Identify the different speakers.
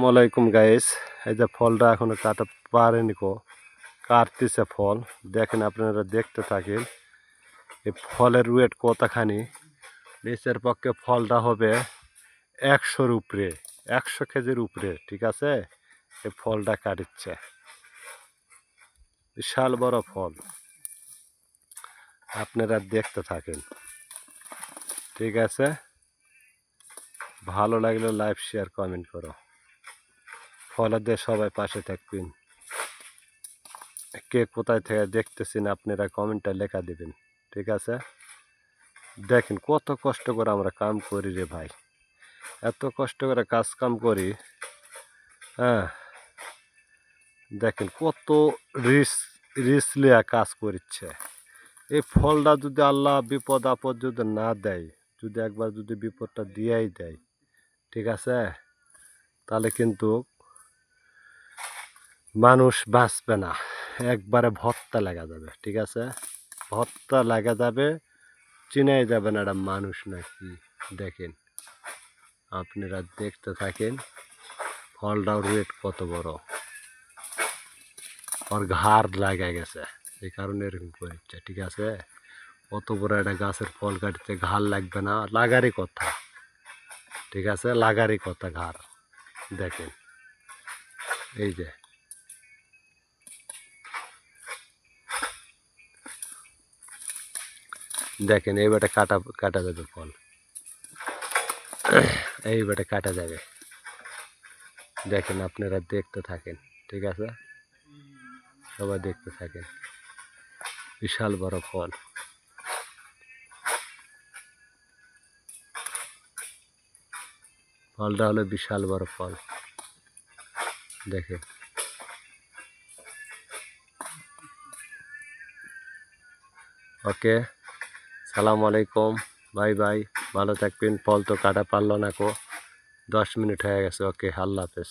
Speaker 1: আসসালামাইকুম গাইস, এই যে ফলটা এখনো কাটা পারেনি কাটতেছে ফল। দেখেন, আপনারা দেখতে থাকেন এই ফলের ওয়েট কতখানি। নিচের পক্ষে ফলটা হবে 100-র উপরে, 100 কেজির উপরে। ঠিক আছে, এই ফলটা কাটিচ্ছে, বিশাল বড় ফল। আপনারা দেখতে থাকেন। ঠিক আছে, ভালো লাগলে লাইক শেয়ার কমেন্ট করো। ফলের সবাই পাশে থাকবেন। কে কোথায় থেকে দেখতেছেন আপনারা কমেন্টটা লেখা দিবেন। ঠিক আছে, দেখেন কত কষ্ট করে আমরা কাম করি রে ভাই, এত কষ্ট করে কাজ কাম করি। হ্যাঁ, দেখেন কত রিস্ক লিয়া কাজ করছে। এই ফলটা যদি আল্লাহ বিপদ আপদ যদি না দেয়, যদি একবার যদি বিপদটা দিয়েই দেয়, ঠিক আছে, তাহলে কিন্তু মানুষ বাঁচবে না, একবারে ভর্তা লাগা যাবে। ঠিক আছে, ভর্তা লাগা যাবে, চিনাই যাবে না এটা মানুষ নাকি। দেখেন, আপনারা দেখতে থাকেন ফলটার ওয়েট কত বড়। ওর ঘাড় লাগা গেছে, এই কারণে এরকম করছে। ঠিক আছে, অত বড় একটা গাছের ফল কাটতে ঘাড় লাগবে না, লাগারই কথা। ঠিক আছে, লাগারই কথা ঘাড়। দেখেন, এই যে দেখেন, এই বেটা কাটা যাবে ফল, এই বেটা কাটা যাবে। দেখেন, আপনারা দেখতে থাকেন। ঠিক আছে, সবাই দেখতে থাকেন, বিশাল বড় ফল। ফলটা হলো বিশাল বড় ফল। দেখেন, ওকে, সালাম আলাইকুম, বাই বাই, ভালো থাকবেন। ফল তো কাটা পারলো না 10 মিনিট হয়ে গেছে। ওকে, আল্লাহ হাফেজ।